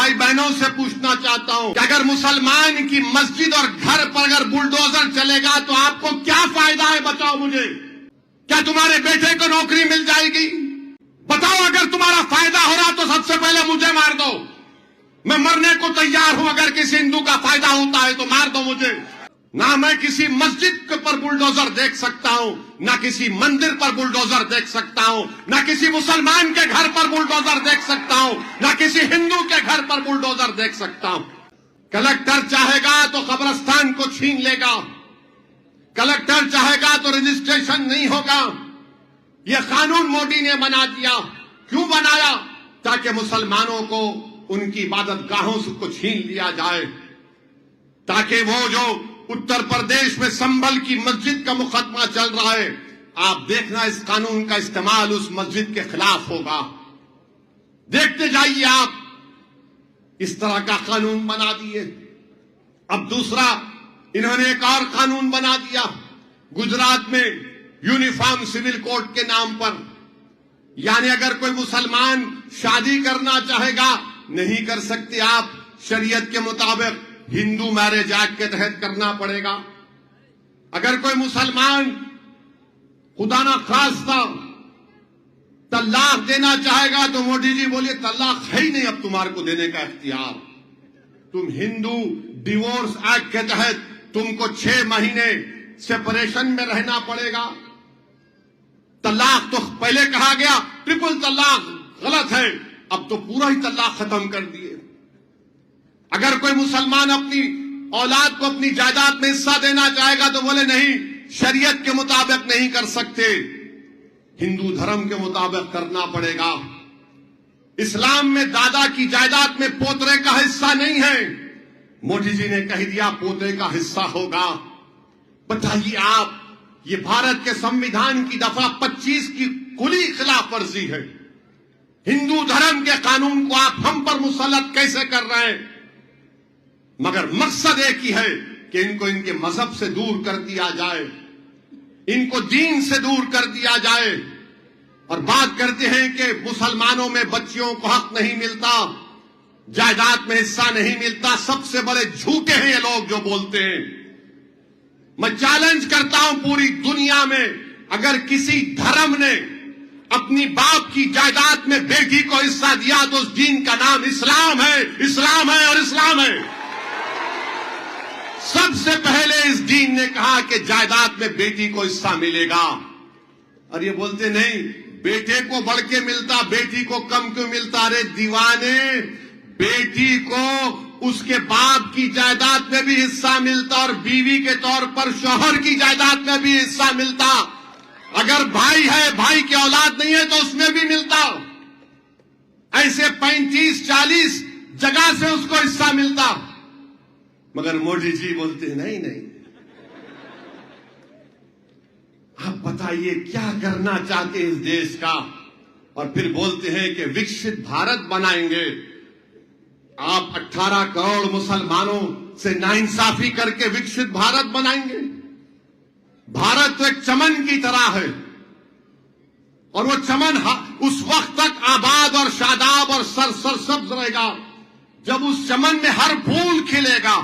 भाई बहनों से पूछना चाहता हूं कि अगर मुसलमान की मस्जिद और घर पर अगर बुलडोजर चलेगा तो आपको क्या फायदा है? बताओ मुझे। क्या तुम्हारे बेटे को नौकरी मिल जाएगी? बताओ। अगर तुम्हारा फायदा हो रहा तो सबसे पहले मुझे मार दो, मैं मरने को तैयार हूं। अगर किसी हिंदू का फायदा होता है तो मार दो मुझे। ना मैं किसी मस्जिद पर बुलडोजर देख सकता हूं, ना किसी मंदिर पर बुलडोजर देख सकता हूं, ना किसी मुसलमान के घर पर बुलडोजर देख सकता हूं, ना किसी हिंदू के घर पर बुलडोजर देख सकता हूं। कलेक्टर चाहेगा तो कब्रिस्तान को छीन लेगा, कलेक्टर चाहेगा तो रजिस्ट्रेशन नहीं होगा। यह कानून मोदी ने बना दिया। क्यों बनाया? ताकि मुसलमानों को उनकी इबादत गाहों से को छीन लिया जाए, ताकि वो जो उत्तर प्रदेश में संभल की मस्जिद का मुकदमा चल रहा है, आप देखना इस कानून का इस्तेमाल उस मस्जिद के खिलाफ होगा। देखते जाइए आप। इस तरह का कानून बना दिए। अब दूसरा इन्होंने एक और कानून बना दिया गुजरात में, यूनिफॉर्म सिविल कोड के नाम पर। यानी अगर कोई मुसलमान शादी करना चाहेगा, नहीं कर सकते आप, शरीयत के मुताबिक हिंदू मैरिज एक्ट के तहत करना पड़ेगा। अगर कोई मुसलमान खुदा ना खास्ता तलाक देना चाहेगा तो मोदी जी बोलिए तलाक है ही नहीं अब तुम्हारे को देने का इख्तियार। तुम हिंदू डिवोर्स एक्ट के तहत तुमको 6 महीने सेपरेशन में रहना पड़ेगा। तलाक तो पहले कहा गया ट्रिपल तलाक गलत है, अब तो पूरा ही तलाक खत्म कर दिए। अगर कोई मुसलमान अपनी औलाद को अपनी जायदाद में हिस्सा देना चाहेगा तो बोले नहीं, शरीयत के मुताबिक नहीं कर सकते, हिंदू धर्म के मुताबिक करना पड़ेगा। इस्लाम में दादा की जायदाद में पोतरे का हिस्सा नहीं है, मोदी जी ने कह दिया पोते का हिस्सा होगा। बताइए आप, ये भारत के संविधान की दफा 25 की खुली खिलाफ वर्जी है। हिंदू धर्म के कानून को आप हम पर मुसल्लत कैसे कर रहे हैं? मगर मकसद एक ही है कि इनको इनके मजहब से दूर कर दिया जाए, इनको दीन से दूर कर दिया जाए। और बात करते हैं कि मुसलमानों में बच्चियों को हक नहीं मिलता, जायदाद में हिस्सा नहीं मिलता। सबसे बड़े झूठे हैं ये लोग जो बोलते हैं। मैं चैलेंज करता हूं पूरी दुनिया में, अगर किसी धर्म ने अपनी बाप की जायदाद में बेटी को हिस्सा दिया तो उस दीन का नाम इस्लाम है, इस्लाम है और इस्लाम है। सबसे पहले इस दीन ने कहा कि जायदाद में बेटी को हिस्सा मिलेगा। और ये बोलते नहीं बेटे को बढ़ के मिलता, बेटी को कम क्यों मिलता? अरे दीवाने, बेटी को उसके बाप की जायदाद में भी हिस्सा मिलता और बीवी के तौर पर शौहर की जायदाद में भी हिस्सा मिलता। अगर भाई है, भाई की औलाद नहीं है तो उसमें भी मिलता। ऐसे 35-40 जगह से उसको हिस्सा मिलता। मगर मोदी जी बोलते नहीं नहीं। आप बताइए क्या करना चाहते हैं इस देश का? और फिर बोलते हैं कि विकसित भारत बनाएंगे। आप 18 करोड़ मुसलमानों से नाइंसाफी करके विकसित भारत बनाएंगे? भारत तो एक चमन की तरह है और वो चमन उस वक्त तक आबाद और शादाब और सरसब्ज रहेगा जब उस चमन में हर फूल खिलेगा,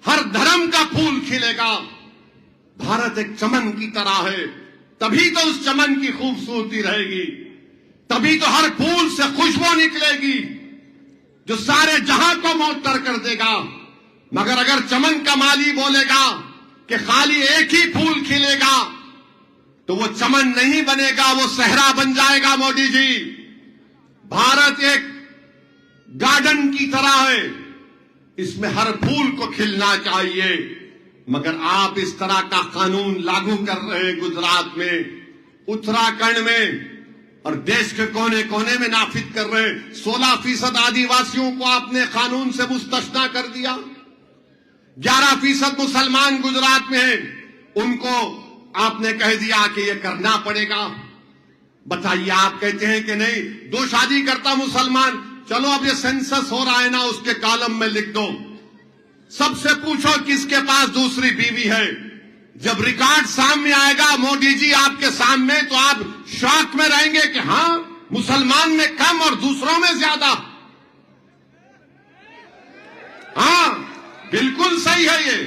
हर धर्म का फूल खिलेगा। भारत एक चमन की तरह है, तभी तो उस चमन की खूबसूरती रहेगी, तभी तो हर फूल से खुशबू निकलेगी जो सारे जहां को मुअत्तर कर देगा। मगर अगर चमन का माली बोलेगा कि खाली एक ही फूल खिलेगा तो वो चमन नहीं बनेगा, वो सहरा बन जाएगा। मोदी जी, भारत एक गार्डन की तरह है, इसमें हर फूल को खिलना चाहिए। मगर आप इस तरह का कानून लागू कर रहे हैं गुजरात में, उत्तराखंड में और देश के कोने कोने में नाफिज कर रहे हैं। 16% आदिवासियों को आपने कानून से मुस्तस्ना कर दिया। 11% मुसलमान गुजरात में हैं, उनको आपने कह दिया कि ये करना पड़ेगा। बताइए, आप कहते हैं कि नहीं 2 शादी करता मुसलमान, चलो अब ये सेंसस हो रहा है ना, उसके कॉलम में लिख दो। सबसे पूछो किसके पास दूसरी बीवी है। जब रिकॉर्ड सामने आएगा मोदी जी आपके सामने, तो आप शॉक में रहेंगे कि हां, मुसलमान में कम और दूसरों में ज्यादा। बिल्कुल सही है ये।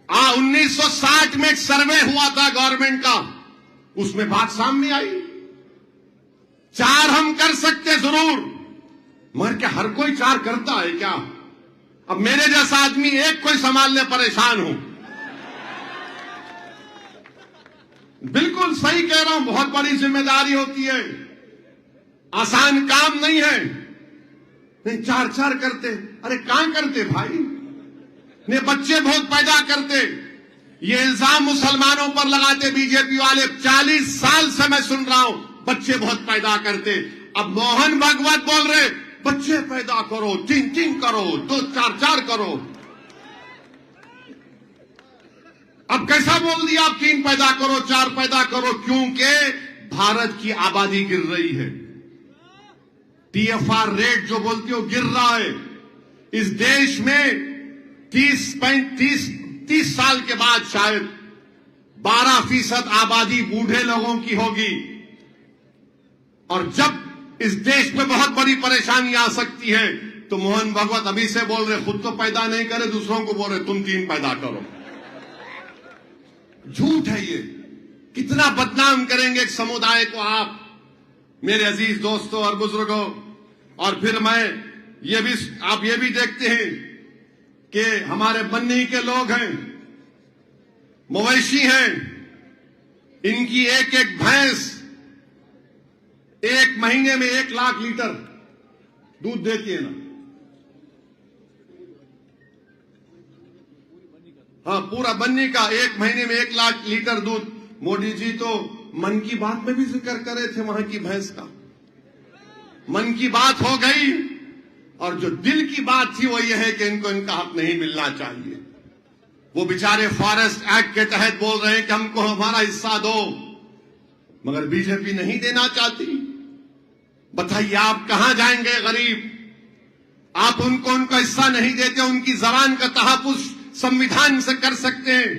1960 में एक सर्वे हुआ था गवर्नमेंट का, उसमें बात सामने आई 4 हम कर सकते जरूर, मगर क्या हर कोई 4 करता है क्या? अब मेरे जैसा आदमी एक कोई संभालने परेशान हूं। बिल्कुल सही कह रहा हूं, बहुत बड़ी जिम्मेदारी होती है, आसान काम नहीं है। नहीं 4 करते, अरे कहां करते भाई? ने बच्चे बहुत पैदा करते, ये इल्जाम मुसलमानों पर लगाते बीजेपी वाले। 40 साल से मैं सुन रहा हूं बच्चे बहुत पैदा करते। अब मोहन भागवत बोल रहे बच्चे पैदा करो, 3 करो, 2 4 करो। अब कैसा बोल दिया आप 3 पैदा करो, 4 पैदा करो? क्योंकि भारत की आबादी गिर रही है, TFR रेट जो बोलते हो गिर रहा है। इस देश में 30 साल के बाद शायद 12% आबादी बूढ़े लोगों की होगी, और जब इस देश में बहुत बड़ी परेशानी आ सकती है तो मोहन भागवत अभी से बोल रहे खुद तो पैदा नहीं करे, दूसरों को बोल रहे तुम 3 पैदा करो। झूठ है ये। कितना बदनाम करेंगे एक समुदाय को आप, मेरे अजीज दोस्तों और बुजुर्गों। और फिर आप ये भी देखते हैं कि हमारे बन्नी के लोग हैं, मवेशी हैं, इनकी एक एक भैंस 1 महीने में 1 लाख लीटर दूध देती है ना। हाँ, पूरा बन्नी का 1 महीने में 1 लाख लीटर दूध। मोदी जी तो मन की बात में भी जिक्र करे थे वहां की भैंस का। मन की बात हो गई, और जो दिल की बात थी वो ये है कि इनको इनका हक नहीं मिलना चाहिए। वो बेचारे फॉरेस्ट एक्ट के तहत बोल रहे हैं कि हमको हमारा हिस्सा दो, मगर बीजेपी नहीं देना चाहती। बताइए आप कहां जाएंगे गरीब? आप उनको उनका हिस्सा नहीं देते, उनकी जबान का तहफ्फुज़ संविधान से कर सकते हैं,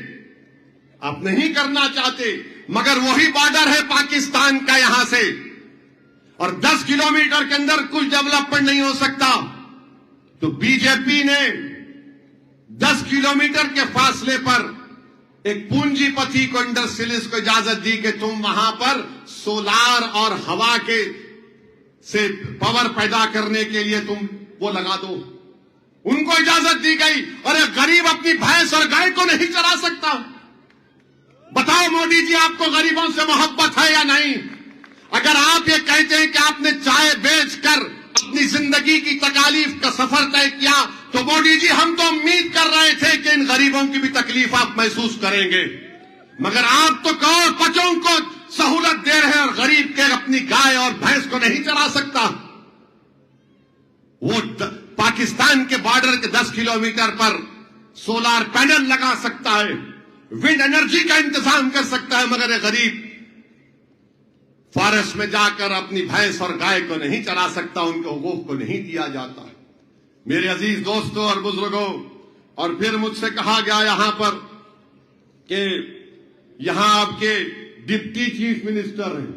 आप नहीं करना चाहते। मगर वही बॉर्डर है पाकिस्तान का यहां से, और 10 किलोमीटर के अंदर कुछ डेवलपमेंट नहीं हो सकता। तो बीजेपी ने 10 किलोमीटर के फासले पर एक पूंजीपति को, इंडस्ट्रियलिस्ट को इजाजत दी कि तुम वहां पर सोलार और हवा के से पावर पैदा करने के लिए तुम वो लगा दो। उनको इजाजत दी गई। अरे गरीब अपनी भैंस और गाय को नहीं चरा सकता? बताओ मोदी जी, आपको गरीबों से मोहब्बत है या नहीं? अगर आप ये कहते हैं कि आपने चाय बेचकर अपनी जिंदगी की तकालीफ का सफर तय किया, तो मोदी जी हम तो उम्मीद कर रहे थे कि इन गरीबों की भी तकलीफ आप महसूस करेंगे, मगर आप तो करोड़पतियों को सहूलत दे रहे हैं और गरीब के अपनी गाय और भैंस को नहीं चरा सकता। वो पाकिस्तान के बॉर्डर के 10 किलोमीटर पर सोलार पैनल लगा सकता है, विंड एनर्जी का इंतजाम कर सकता है, मगर ये गरीब फॉरेस्ट में जाकर अपनी भैंस और गाय को नहीं चरा सकता, उनके हुकूक को नहीं दिया जाता। मेरे अजीज दोस्तों और बुजुर्गों, और फिर मुझसे कहा गया यहां पर कि यहां आपके डिप्टी चीफ मिनिस्टर हैं।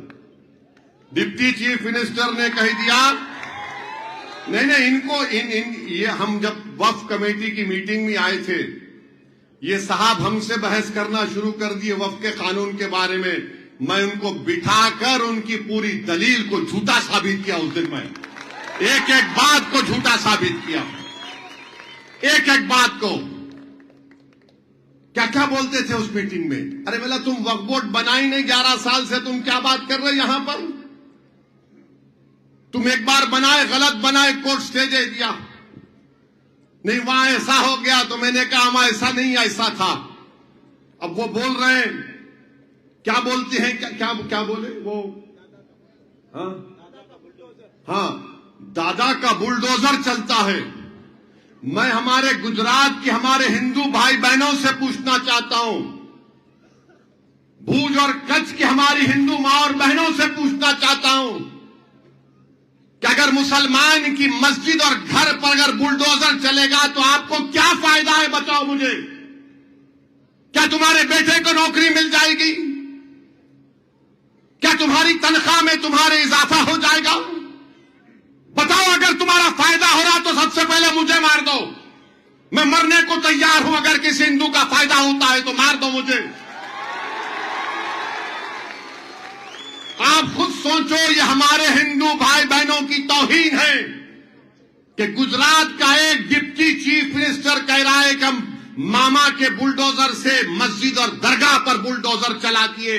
डिप्टी चीफ मिनिस्टर ने कह दिया नहीं इनको ये हम जब वक्फ कमेटी की मीटिंग में आए थे, ये साहब हमसे बहस करना शुरू कर दिए वक्फ के कानून के बारे में। मैं उनको बिठाकर उनकी पूरी दलील को झूठा साबित किया। उस दिन मैं एक एक बात को झूठा साबित किया, एक एक बात को। क्या क्या बोलते थे उस मीटिंग में? अरे बोला तुम वक्फ बोर्ड बनाई नहीं 11 साल से, तुम क्या बात कर रहे हो यहां पर? तुम एक बार बनाए, गलत बनाए, कोर्ट स्टे दे दिया। नहीं वहां ऐसा हो गया, तो मैंने कहा वहां ऐसा नहीं, ऐसा था। अब वो बोल रहे हैं, क्या बोलते हैं, क्या बोले वो? हाँ, दादा का बुलडोजर चलता है। मैं हमारे गुजरात के हमारे हिंदू भाई बहनों से पूछना चाहता हूं, भूज और कच्छ की हमारी हिंदू मां और बहनों से पूछना चाहता हूं कि अगर मुसलमान की मस्जिद और घर पर अगर बुलडोजर चलेगा तो आपको क्या फायदा है? बताओ मुझे। क्या तुम्हारे बेटे को नौकरी मिल जाएगी? क्या तुम्हारी तनख्वाह में तुम्हारे इजाफा हो जाएगा? बताओ, अगर तुम्हारा फायदा हो रहा तो सबसे पहले मुझे मार दो, मैं मरने को तैयार हूं, अगर किसी हिंदू का फायदा होता है तो मार दो मुझे। आप खुद सोचो, ये हमारे हिंदू भाई बहनों की तौहीन है कि गुजरात का एक डिप्टी चीफ मिनिस्टर कह रहा है कि हम मामा के बुलडोजर से मस्जिद और दरगाह पर बुलडोजर चला दिए।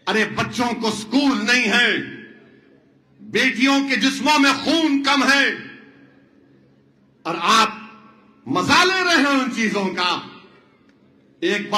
अरे बच्चों को स्कूल नहीं है, बेटियों के जिस्मों में खून कम है, और आप मजा ले रहे हैं उन चीजों का। एक बात